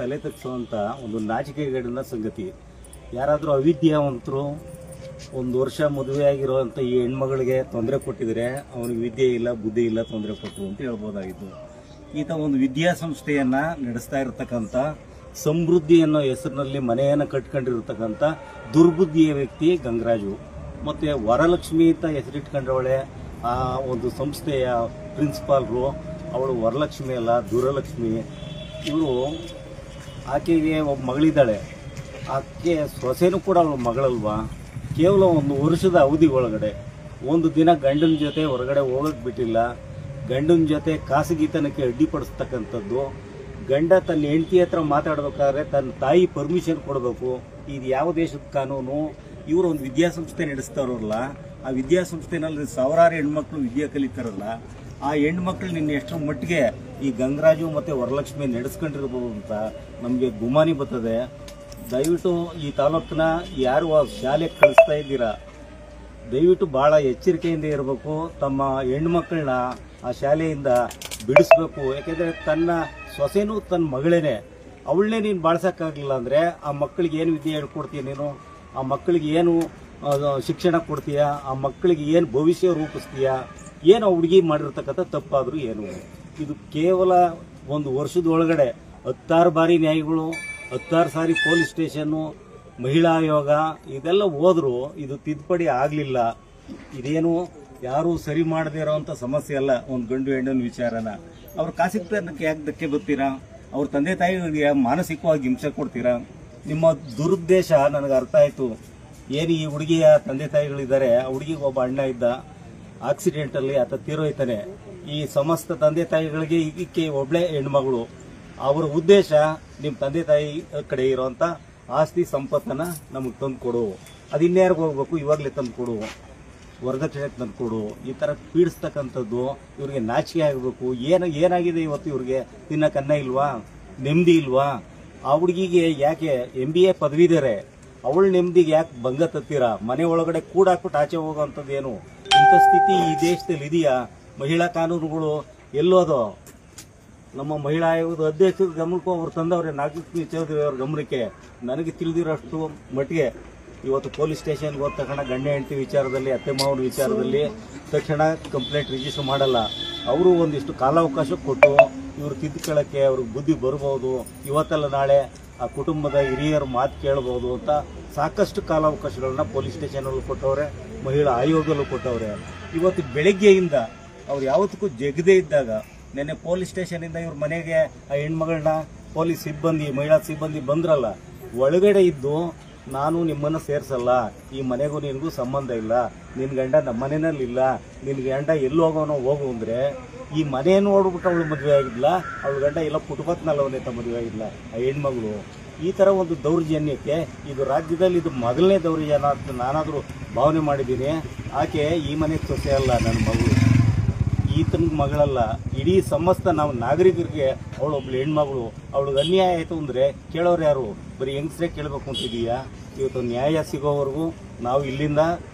ತಲೆ ತಗ್ಸುವಂಥ ಒಂದು ನಾಚಿಕೆಗೇಡಿನ ಸಂಗತಿ. ಯಾರಾದರೂ ಅವಿದ್ಯಾವಂತರು 1 ವರ್ಷ ಮದುವೆ ಆಗಿರುವಂಥ ಈ ಹೆಣ್ಮಗಳಿಗೆ ತೊಂದರೆ ಕೊಟ್ಟಿದ್ರೆ ಅವನಿಗೆ ವಿದ್ಯೆ ಇಲ್ಲ, ಬುದ್ಧಿ ಇಲ್ಲ, ತೊಂದರೆ ಕೊಟ್ಟರು ಅಂತ ಹೇಳ್ಬೋದಾಗಿತ್ತು. ಈತ ಒಂದು ವಿದ್ಯಾಸಂಸ್ಥೆಯನ್ನು ನಡೆಸ್ತಾ ಇರತಕ್ಕಂಥ, ಸಮೃದ್ಧಿ ಅನ್ನೋ ಹೆಸರಿನಲ್ಲಿ ಮನೆಯನ್ನು ಕಟ್ಕೊಂಡಿರ್ತಕ್ಕಂಥ ದುರ್ಬುದ್ಧಿಯ ವ್ಯಕ್ತಿ ಗಂಗರಾಜು. ಮತ್ತು ವರಲಕ್ಷ್ಮಿ ಅಂತ ಹೆಸರಿಟ್ಕೊಂಡವಳೆ ಆ ಒಂದು ಸಂಸ್ಥೆಯ ಪ್ರಿನ್ಸಿಪಾಲ್ರು. ಅವಳು ವರಲಕ್ಷ್ಮಿ ಅಲ್ಲ, ದುರಲಕ್ಷ್ಮಿ. ಇವರು ಆಕೆಗೆ ಒಬ್ಬ ಮಗಳಿದ್ದಾಳೆ, ಆಕೆ ಸೊಸೆನೂ ಕೂಡ ಅವಳು ಮಗಳಲ್ವಾ. ಕೇವಲ 1 ವರ್ಷದ ಅವಧಿ ಒಳಗಡೆ ಒಂದು ದಿನ ಗಂಡನ ಜೊತೆ ಹೊರಗಡೆ ಹೋಗೋಕ್ಕೆ ಬಿಟ್ಟಿಲ್ಲ, ಗಂಡನ ಜೊತೆ ಖಾಸಗಿತನಕ್ಕೆ ಅಡ್ಡಿಪಡಿಸ್ತಕ್ಕಂಥದ್ದು. ಗಂಡ ತನ್ನ ಹೆಂಡತಿ ಹತ್ರ ಮಾತಾಡಬೇಕಾದ್ರೆ ತನ್ನ ತಾಯಿ ಪರ್ಮಿಷನ್ ಕೊಡಬೇಕು. ಇದು ಯಾವ ದೇಶದ ಕಾನೂನು? ಇವರು ಒಂದು ವಿದ್ಯಾಸಂಸ್ಥೆ ನಡೆಸ್ತಾರಲ್ಲ, ಆ ವಿದ್ಯಾಸಂಸ್ಥೆನಲ್ಲಿ ಸಾವಿರಾರು ಹೆಣ್ಮಕ್ಳು ವಿದ್ಯೆ ಕಲಿತಾರಲ್ಲ, ಆ ಹೆಣ್ಮಕ್ಳು ನಿನ್ನ ಎಷ್ಟರ ಮಟ್ಟಿಗೆ ಈ ಗಂಗರಾಜು ಮತ್ತು ವರಲಕ್ಷ್ಮಿ ನಡೆಸ್ಕೊಂಡಿರ್ಬೋದು ಅಂತ ನಮಗೆ ಗುಮಾನಿ ಬರ್ತದೆ. ದಯವಿಟ್ಟು ಈ ತಾಲೂಕಿನ ಯಾರು ಶಾಲೆಗೆ ಕಳಿಸ್ತಾ ಇದ್ದೀರಾ, ದಯವಿಟ್ಟು ಭಾಳ ಎಚ್ಚರಿಕೆಯಿಂದ ಇರಬೇಕು. ತಮ್ಮ ಹೆಣ್ಮಕ್ಳನ್ನ ಆ ಶಾಲೆಯಿಂದ ಬಿಡಿಸ್ಬೇಕು. ಯಾಕೆಂದರೆ ತನ್ನ ಸೊಸೆನೂ ತನ್ನ ಮಗಳೇನೆ, ಅವಳನ್ನೇ ನೀನು ಬಾಳ್ಸೋಕ್ಕಾಗಲಿಲ್ಲ ಅಂದರೆ ಆ ಮಕ್ಕಳಿಗೆ ಏನು ವಿದ್ಯೆ ಹೇಳ್ಕೊಡ್ತೀಯ ನೀನು? ಆ ಮಕ್ಕಳಿಗೆ ಏನು ಶಿಕ್ಷಣ ಕೊಡ್ತೀಯ? ಆ ಮಕ್ಕಳಿಗೆ ಏನು ಭವಿಷ್ಯ ರೂಪಿಸ್ತೀಯ? ಏನು ಹುಡುಗಿ ಮಾಡಿರ್ತಕ್ಕಂಥ ತಪ್ಪಾದರೂ ಏನು? ಇದು ಕೇವಲ 1 ವರ್ಷದೊಳಗಡೆ 10 ಬಾರಿ ನ್ಯಾಯಗಳು, 10 ಸಾರಿ ಪೊಲೀಸ್ ಸ್ಟೇಷನ್ನು, ಮಹಿಳಾ ಆಯೋಗ ಇದೆಲ್ಲ ಹೋದರೂ ಇದು ತಿದ್ದುಪಡಿ ಆಗಲಿಲ್ಲ. ಇದೇನು ಯಾರೂ ಸರಿ ಮಾಡದೇ ಇರೋವಂಥ ಸಮಸ್ಯೆ ಅಲ್ಲ. ಒಂದು ಗಂಡು ಹೆಣ್ಣಿನ ವಿಚಾರನ ಅವ್ರ ಖಾಸಗಿತನಕ್ಕೆ ಯಾಕೆ ಧಕ್ಕೆ ಬರ್ತೀರಾ? ಅವ್ರ ತಂದೆ ತಾಯಿಗಳಿಗೆ ಮಾನಸಿಕವಾಗಿ ಹಿಂಸೆ ಕೊಡ್ತೀರಾ? ನಿಮ್ಮ ದುರುದ್ದೇಶ ನನಗೆ ಅರ್ಥ ಆಯಿತು. ಏನು ಈ ಹುಡುಗಿಯ ತಂದೆ ತಾಯಿಗಳಿದ್ದಾರೆ, ಆ ಹುಡುಗಿಗೆ ಒಬ್ಬ ಅಣ್ಣ ಇದ್ದ, ಆಕ್ಸಿಡೆಂಟಲ್ಲಿ ಆತ ತೀರೋಯ್ತಾನೆ. ಈ ಸಮಸ್ತ ತಂದೆ ತಾಯಿಗಳಿಗೆ ಈಕೆ ಒಬ್ಬಳೇ ಹೆಣ್ಮಗಳು. ಅವರ ಉದ್ದೇಶ ನಿಮ್ಮ ತಂದೆ ತಾಯಿ ಕಡೆ ಇರೋವಂಥ ಆಸ್ತಿ ಸಂಪತ್ತನ್ನು ನಮಗೆ ತಂದು ಕೊಡು. ಅದು ಇನ್ಯಾರಿಗೆ ಹೋಗ್ಬೇಕು? ಇವಾಗಲೇ ತಂದು ಕೊಡು, ವರದಕ್ಷಿಣೆ ತಂದು ಕೊಡು. ಈ ಥರ ಪೀಡಿಸ್ತಕ್ಕಂಥದ್ದು ಇವ್ರಿಗೆ ನಾಚಿಕೆ ಆಗಬೇಕು. ಏನಾಗಿದೆ ಇವತ್ತು ಇವ್ರಿಗೆ? ತಿನ್ನಕ್ಕೆ ಅನ್ನ ಇಲ್ವಾ? ನೆಮ್ಮದಿ ಇಲ್ವಾ? ಆ ಹುಡುಗಿಗೆ ಯಾಕೆ MBA ಪದವಿದಾರೆ, ಅವಳ ನೆಮ್ಮದಿಗೆ ಯಾಕೆ ಭಂಗ ತತ್ತೀರಾ? ಮನೆ ಒಳಗಡೆ ಕೂಡಾಕ್ಬಿಟ್ಟು ಆಚೆ ಹೋಗೋವಂಥದ್ದು ಏನು? ಇಂಥ ಸ್ಥಿತಿ ಈ ದೇಶದಲ್ಲಿ ಇದೆಯಾ? ಮಹಿಳಾ ಕಾನೂನುಗಳು ಎಲ್ಲೋದು? ನಮ್ಮ ಮಹಿಳಾ ಆಯೋಗದ ಅಧ್ಯಕ್ಷರ ಗಮನಕ್ಕೂ ಅವ್ರು ತಂದವ್ರೆ, ನಾಗಲಕ್ಷ್ಮಿ ಚೌಧರಿ ಅವ್ರ ಗಮನಕ್ಕೆ. ನನಗೆ ತಿಳಿದಿರೋಷ್ಟು ಮಟ್ಟಿಗೆ ಇವತ್ತು ಪೊಲೀಸ್ ಸ್ಟೇಷನ್ಗೆ ಹೋದ ತಕ್ಷಣ ಗಂಡ ಹೆಂಡತಿ ವಿಚಾರದಲ್ಲಿ, ಅತ್ತೆ ಮಾವನ ವಿಚಾರದಲ್ಲಿ ತಕ್ಷಣ ಕಂಪ್ಲೇಂಟ್ ರಿಜಿಸ್ಟರ್ ಮಾಡಲ್ಲ. ಅವರು ಒಂದಿಷ್ಟು ಕಾಲಾವಕಾಶ ಕೊಟ್ಟು ಇವರು ತಿದ್ದುಕೊಳ್ಳೋಕ್ಕೆ ಅವ್ರಿಗೆ ಬುದ್ಧಿ ಬರ್ಬೋದು, ಇವತ್ತಲ್ಲ ನಾಳೆ ಆ ಕುಟುಂಬದ ಹಿರಿಯರ ಮಾತು ಕೇಳ್ಬೋದು ಅಂತ ಸಾಕಷ್ಟು ಕಾಲಾವಕಾಶಗಳನ್ನ ಪೊಲೀಸ್ ಸ್ಟೇಷನಲ್ಲೂ ಕೊಟ್ಟವ್ರೆ, ಮಹಿಳಾ ಆಯೋಗದಲ್ಲೂ ಕೊಟ್ಟವ್ರೆ. ಇವತ್ತು ಬೆಳಗ್ಗೆಯಿಂದ ಅವ್ರು ಯಾವತ್ತಕ್ಕೂ ಜಗದೇ ಇದ್ದಾಗ ನೆನ್ನೆ ಪೊಲೀಸ್ ಸ್ಟೇಷನಿಂದ ಇವ್ರ ಮನೆಗೆ ಆ ಹೆಣ್ಮಗಳನ್ನ ಪೊಲೀಸ್ ಸಿಬ್ಬಂದಿ, ಮಹಿಳಾ ಸಿಬ್ಬಂದಿ ಬಂದ್ರಲ್ಲ, ಒಳಗಡೆ ಇದ್ದು ನಾನು ನಿಮ್ಮನ್ನು ಸೇರಿಸಲ್ಲ, ಈ ಮನೆಗೂ ನಿನಗೂ ಸಂಬಂಧ ಇಲ್ಲ, ನಿನ್ನ ಗಂಡ ನಮ್ಮ ಮನೆಯಲ್ಲಿಲ್ಲ, ನಿನ್ನ ಗಂಡ ಎಲ್ಲಿ ಹೋಗೋನೋ ಹೋಗು ಅಂದರೆ ಈ ಮನೆ ನೋಡ್ಬಿಟ್ಟು ಅವಳು ಮದುವೆ ಆಗಿಲ್ಲ, ಅವಳ ಗಂಡ ಎಲ್ಲ ಪುಟಪತ್ನಲ್ಲಿ ಮದುವೆ ಆಗಿಲ್ಲ ಆ ಹೆಣ್ಮಗಳು. ಈ ಥರ ಒಂದು ದೌರ್ಜನ್ಯಕ್ಕೆ ಇದು ರಾಜ್ಯದಲ್ಲಿ ಇದು ಮೊದಲನೇ ದೌರ್ಜನ್ಯ ಅಂತ ನಾನಾದರೂ ಭಾವನೆ ಮಾಡಿದ್ದೀನಿ. ಆಕೆ ಈ ಮನೆಗೆ ಸೊಸೆ ಅಲ್ಲ, ನನ್ನ ಮಗಳು, ಈತನಿಗೆ ಮಗಳಲ್ಲ. ಇಡೀ ಸಮಸ್ತ ನಾವು ನಾಗರಿಕರಿಗೆ ಅವಳೊಬ್ಳು ಹೆಣ್ಮಗಳು. ಅವಳಿಗೆ ಅನ್ಯಾಯ ಆಯಿತು ಅಂದರೆ ಕೇಳೋರು ಯಾರು? ಬರೀ ಹೆಂಗಸ್ರೇ ಕೇಳಬೇಕು ಅಂತಿದೀಯಾ? ಇವತ್ತು ನ್ಯಾಯ ಸಿಗೋವರೆಗೂ ನಾವು ಇಲ್ಲಿಂದ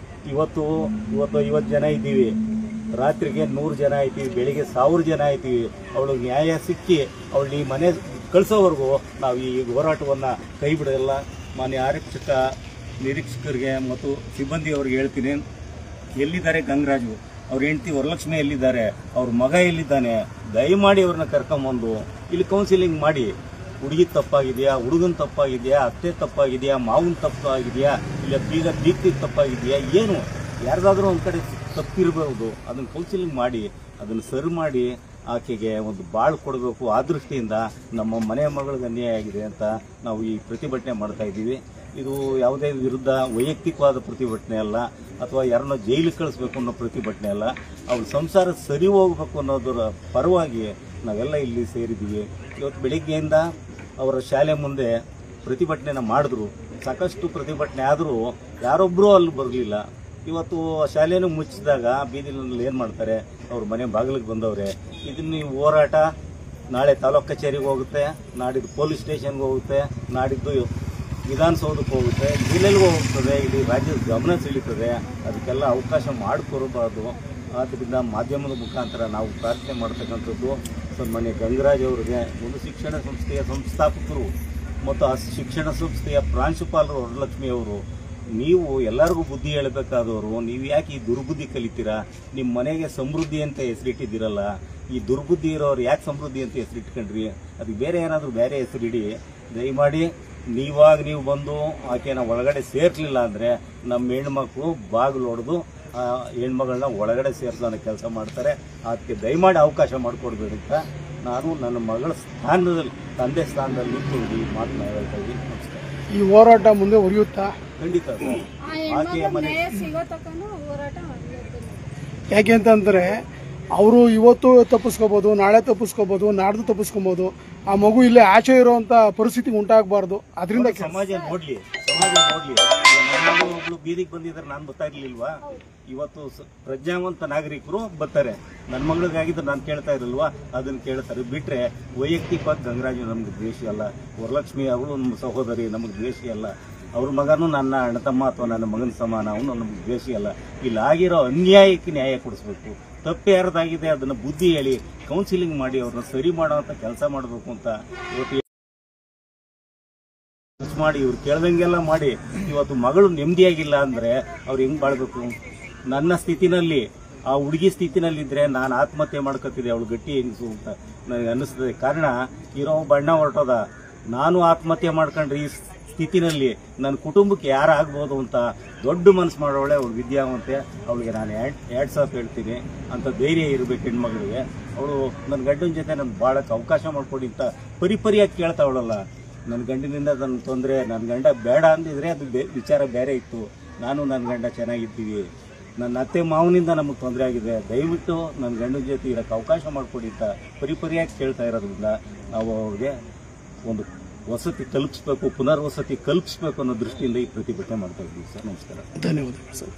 ಇವತ್ತು 50 ಜನ ಇದ್ದೀವಿ, ರಾತ್ರಿಗೆ 100 ಜನ ಆಯ್ತೀವಿ, ಬೆಳಿಗ್ಗೆ 1000 ಜನ ಆಯ್ತೀವಿ. ಅವಳಿಗೆ ನ್ಯಾಯ ಸಿಕ್ಕಿ ಅವಳು ಈ ಮನೆ ಕಳಿಸೋವರೆಗೂ ನಾವು ಈ ಹೋರಾಟವನ್ನು ಕೈ ಬಿಡೋಲ್ಲ. ಮಾನ್ಯ ನಿರೀಕ್ಷಕರಿಗೆ ಮತ್ತು ಸಿಬ್ಬಂದಿಯವ್ರಿಗೆ ಹೇಳ್ತೀನಿ, ಎಲ್ಲಿದ್ದಾರೆ ಗಂಗರಾಜು, ಅವ್ರ ಹೆಂಡತಿ ವರಲಕ್ಷ್ಮಿ ಎಲ್ಲಿದ್ದಾರೆ, ಅವ್ರ ಮಗ ಎಲ್ಲಿದ್ದಾನೆ, ದಯಮಾಡಿ ಅವ್ರನ್ನ ಕರ್ಕೊಂಬಂದು ಇಲ್ಲಿ ಕೌನ್ಸಿಲಿಂಗ್ ಮಾಡಿ. ಹುಡುಗಿ ತಪ್ಪಾಗಿದೆಯಾ, ಹುಡುಗನ ತಪ್ಪಾಗಿದೆಯಾ, ಅತ್ತೆ ತಪ್ಪಾಗಿದೆಯಾ, ಮಾವನ ತಪ್ಪಾಗಿದೆಯಾ, ಇಲ್ಲ ಬೀಗ ದೀಪ್ತಿ ತಪ್ಪಾಗಿದೆಯಾ, ಏನು ಯಾರ್ದಾದ್ರೂ ಒಂದು ಕಡೆ ತಪ್ಪಿರ್ಬೋದು, ಅದನ್ನು ಕೌನ್ಸಿಲಿಂಗ್ ಮಾಡಿ ಅದನ್ನು ಸರಿ ಮಾಡಿ ಆಕೆಗೆ ಒಂದು ಬಾಳು ಕೊಡಬೇಕು. ಆ ದೃಷ್ಟಿಯಿಂದ ನಮ್ಮ ಮನೆ ಮಗಳಿಗೆ ಅನ್ಯಾಯ ಆಗಿದೆ ಅಂತ ನಾವು ಈ ಪ್ರತಿಭಟನೆ ಮಾಡ್ತಾ ಇದ್ದೀವಿ. ಇದು ಯಾವುದೇ ವಿರುದ್ಧ ವೈಯಕ್ತಿಕವಾದ ಪ್ರತಿಭಟನೆ ಅಲ್ಲ, ಅಥವಾ ಯಾರನ್ನೋ ಜೈಲಿಗೆ ಕಳಿಸ್ಬೇಕು ಅನ್ನೋ ಪ್ರತಿಭಟನೆ ಅಲ್ಲ. ಅವ್ರ ಸಂಸಾರ ಸರಿ ಹೋಗ್ಬೇಕು ಅನ್ನೋದರ ಪರವಾಗಿ ನಾವೆಲ್ಲ ಇಲ್ಲಿ ಸೇರಿದ್ದೀವಿ. ಇವತ್ತು ಬೆಳಿಗ್ಗೆಯಿಂದ ಅವರ ಶಾಲೆ ಮುಂದೆ ಪ್ರತಿಭಟನೆನ ಮಾಡಿದ್ರು, ಸಾಕಷ್ಟು ಪ್ರತಿಭಟನೆ ಆದರೂ ಯಾರೊಬ್ಬರೂ ಅಲ್ಲಿ ಬರಲಿಲ್ಲ. ಇವತ್ತು ಶಾಲೆನೂ ಮುಚ್ಚಿದಾಗ ಬೀದಿನಲ್ಲಿ ಏನು ಮಾಡ್ತಾರೆ? ಅವ್ರ ಮನೆ ಬಾಗಿಲಿಗೆ ಬಂದವ್ರೆ. ಇದನ್ನು ಈ ಹೋರಾಟ ನಾಳೆ ತಾಲೂಕು ಕಚೇರಿಗೆ ಹೋಗುತ್ತೆ, ನಾಡಿದ್ದು ಪೊಲೀಸ್ ಸ್ಟೇಷನ್ಗೆ ಹೋಗುತ್ತೆ, ನಾಡಿದ್ದು ವಿಧಾನಸೌಧಕ್ಕೆ ಹೋಗುತ್ತೆ, ಜಿಲ್ಲೆಗೂ ಹೋಗ್ತದೆ, ಇಡೀ ರಾಜ್ಯದ ಗಮನ ಸೆಳೀತದೆ. ಅದಕ್ಕೆಲ್ಲ ಅವಕಾಶ ಮಾಡಿಕೊಡಬಾರ್ದು. ಆದ್ದರಿಂದ ಮಾಧ್ಯಮದ ಮುಖಾಂತರ ನಾವು ಪ್ರಾರ್ಥನೆ ಮಾಡ್ತಕ್ಕಂಥದ್ದು, ಸನ್ಮಾನ್ಯ ಗಂಗರಾಜ್ ಅವರಿಗೆ, ಒಂದು ಶಿಕ್ಷಣ ಸಂಸ್ಥೆಯ ಸಂಸ್ಥಾಪಕರು ಮತ್ತು ಆ ಶಿಕ್ಷಣ ಸಂಸ್ಥೆಯ ಪ್ರಾಂಶುಪಾಲರು ವರಲಕ್ಷ್ಮಿ ಅವರು, ನೀವು ಎಲ್ಲರಿಗೂ ಬುದ್ಧಿ ಹೇಳಬೇಕಾದವರು, ನೀವು ಯಾಕೆ ಈ ದುರ್ಬುದ್ಧಿ ಕಲಿತೀರಾ? ನಿಮ್ಮ ಮನೆಗೆ ಸಮೃದ್ಧಿ ಅಂತ ಹೆಸರಿಟ್ಟಿದ್ದೀರಲ್ಲ, ಈ ದುರ್ಬುದ್ಧಿ ಇರೋರು ಯಾಕೆ ಸಮೃದ್ಧಿ ಅಂತ ಹೆಸರಿಟ್ಕೊಂಡ್ರಿ? ಅದಕ್ಕೆ ಬೇರೆ ಏನಾದರೂ ಬೇರೆ ಹೆಸರಿಡಿ. ದಯಮಾಡಿ ನೀವು ಬಂದು ಆಕೆನ ಒಳಗಡೆ ಸೇರಿಸಲಿಲ್ಲ ಅಂದರೆ ನಮ್ಮ ಹೆಣ್ಮಕ್ಳು ಬಾಗಿಲು ಹೊಡೆದು ಆ ಹೆಣ್ಮಗಳನ್ನ ಒಳಗಡೆ ಸೇರಿಸೋ ಕೆಲಸ ಮಾಡ್ತಾರೆ. ಅದಕ್ಕೆ ದಯಮಾಡಿ ಅವಕಾಶ ಮಾಡಿಕೊಡ್ಬೇಡಿ ಅಂತ ನಾನು ನನ್ನ ಮಗಳ ಸ್ಥಾನದಲ್ಲಿ, ತಂದೆ ಸ್ಥಾನದಲ್ಲಿ ನಿಂತು ಈ ಮಾತನ್ನ ಹೇಳ್ತಾ ಇದ್ದೀನಿ. ನಮಸ್ಕಾರ. ಈ ಹೋರಾಟ ಮುಂದೆ ಉರಿಯುತ್ತಾ? ಖಂಡಿತ ಸರ್. ಆಕೆಯ ಮನೆ ಯಾಕೆ ಅಂತಂದರೆ ಅವರು ಇವತ್ತು ತಪ್ಪಿಸ್ಕೋಬೋದು, ನಾಳೆ ತಪ್ಪಿಸ್ಕೋಬೋದು, ನಾಡ್ದು ತಪ್ಪಿಸ್ಕೊಬೋದು. ಆ ಮಗು ಇಲ್ಲೇ ಆಚೆ ಇರುವಂಥ ಪರಿಸ್ಥಿತಿ ಉಂಟಾಗಬಾರ್ದು. ಅದರಿಂದ ಸಮಾಜ ನೋಡ್ಲಿ. ಒಬ್ಳು ಬೀದಿಗೆ ಬಂದಿದ್ದಾರೆ, ನಾನು ಬರ್ತಾ ಇರ್ಲಿಲ್ವಾ? ಇವತ್ತು ಪ್ರಜ್ಞಾವಂತ ನಾಗರಿಕರು ಬರ್ತಾರೆ. ನನ್ನ ಮಗಳಿಗಾಗಿದ್ದು ನಾನು ಕೇಳ್ತಾ ಇರಲ್ವಾ? ಅದನ್ನ ಕೇಳ್ತಾರೆ. ಬಿಟ್ರೆ ವೈಯಕ್ತಿಕವಾಗಿ ಗಂಗರಾಜು ನಮ್ಗೆ ದ್ವೇಷಿ ಅಲ್ಲ, ವರಲಕ್ಷ್ಮಿ ಅವಳು ನಮ್ಮ ಸಹೋದರಿ, ನಮಗೆ ದ್ವೇಷಿ ಅಲ್ಲ. ಅವ್ರ ಮಗನೂ ನನ್ನ ಅಣ್ಣತಮ್ಮ ಅಥವಾ ನನ್ನ ಮಗನ ಸಮಾನ, ಅವನು ನಮ್ಗೆ ದ್ವೇಷಿ ಅಲ್ಲ. ಇಲ್ಲಿ ಆಗಿರೋ ಅನ್ಯಾಯಕ್ಕೆ ನ್ಯಾಯ ಕೊಡಿಸ್ಬೇಕು. ತಪ್ಪು ಯಾರದಾಗಿದೆ ಅದನ್ನು ಬುದ್ಧಿ ಹೇಳಿ ಕೌನ್ಸಿಲಿಂಗ್ ಮಾಡಿ ಅವ್ರನ್ನ ಸರಿ ಮಾಡೋವಂಥ ಕೆಲಸ ಮಾಡಬೇಕು ಅಂತ ಇವತ್ತು ಮಾಡಿ, ಇವ್ರು ಕೇಳ್ದಂಗೆಲ್ಲ ಮಾಡಿ ಇವತ್ತು ಮಗಳು ನೆಮ್ಮದಿಯಾಗಿಲ್ಲ ಅಂದರೆ ಅವ್ರು ಹೆಂಗೆ ಬಾಳ್ಬೇಕು? ನನ್ನ ಸ್ಥಿತಿನಲ್ಲಿ, ಆ ಹುಡುಗಿ ಸ್ಥಿತಿನಲ್ಲಿದ್ದರೆ ನಾನು ಆತ್ಮಹತ್ಯೆ ಮಾಡ್ಕೊತಿದ್ದೆ, ಅವಳು ಗಟ್ಟಿ ಹೆಂಗಸು ಅಂತ ನನಗೆ ಅನ್ನಿಸ್ತದೆ. ಕಾರಣ ಇರೋ ಬಣ್ಣ ಹೊರಟೋದ. ನಾನು ಆತ್ಮಹತ್ಯೆ ಮಾಡ್ಕೊಂಡ್ರೆ ಈ ಸ್ಥಿತಿನಲ್ಲಿ ನನ್ನ ಕುಟುಂಬಕ್ಕೆ ಯಾರಾಗ್ಬೋದು ಅಂತ ದೊಡ್ಡ ಮನಸ್ಸು ಮಾಡೋಳೆ ಅವಳು ವಿದ್ಯಾವಂತೆ. ಅವಳಿಗೆ ನಾನು ಹ್ಯಾಟ್ಸ್ ಆಫ್ ಹೇಳ್ತೀನಿ. ಅಂತ ಧೈರ್ಯ ಇರಬೇಕು ಹೆಣ್ಮಗಳಿಗೆ. ಅವಳು ನನ್ನ ಗಂಡನ ಜೊತೆ ನನ್ನ ಬಾಳಕ್ಕೆ ಅವಕಾಶ ಮಾಡ್ಕೊಡಿ ಅಂತ ಪರಿಪರಿಯಾಗಿ ಕೇಳ್ತಾವಳಲ್ಲ. ನನ್ನ ಗಂಡಿನಿಂದ ನನ್ನ ತೊಂದರೆ, ನನ್ನ ಗಂಡ ಬೇಡ ಅಂದಿದ್ರೆ ಅದು ವಿಚಾರ ಬೇರೆ ಇತ್ತು. ನಾನು ನನ್ನ ಗಂಡ ಚೆನ್ನಾಗಿದ್ದೀವಿ. ನನ್ನ ಅತ್ತೆ ಮಾವನಿಂದ ನಮಗೆ ತೊಂದರೆ ಆಗಿದೆ, ದಯವಿಟ್ಟು ನನ್ನ ಗಂಡನ ಜೊತೆ ಇರೋಕ್ಕೆ ಅವಕಾಶ ಮಾಡಿಕೊಡಿ ಅಂತ ಪರಿಪರಿಯಾಗಿ ಕೇಳ್ತಾ ಇರೋದ್ರಿಂದ ನಾವು ಅವ್ರಿಗೆ ಒಂದು ವಸತಿ ಕಲ್ಪಿಸ್ಬೇಕು, ಪುನರ್ವಸತಿ ಕಲ್ಪಿಸ್ಬೇಕು ಅನ್ನೋ ದೃಷ್ಟಿಯಿಂದ ಈ ಪ್ರತಿಭಟನೆ ಮಾಡ್ತಾ ಇದ್ದೀವಿ ಸರ್. ನಮಸ್ಕಾರ. ಧನ್ಯವಾದಗಳು ಸರ್.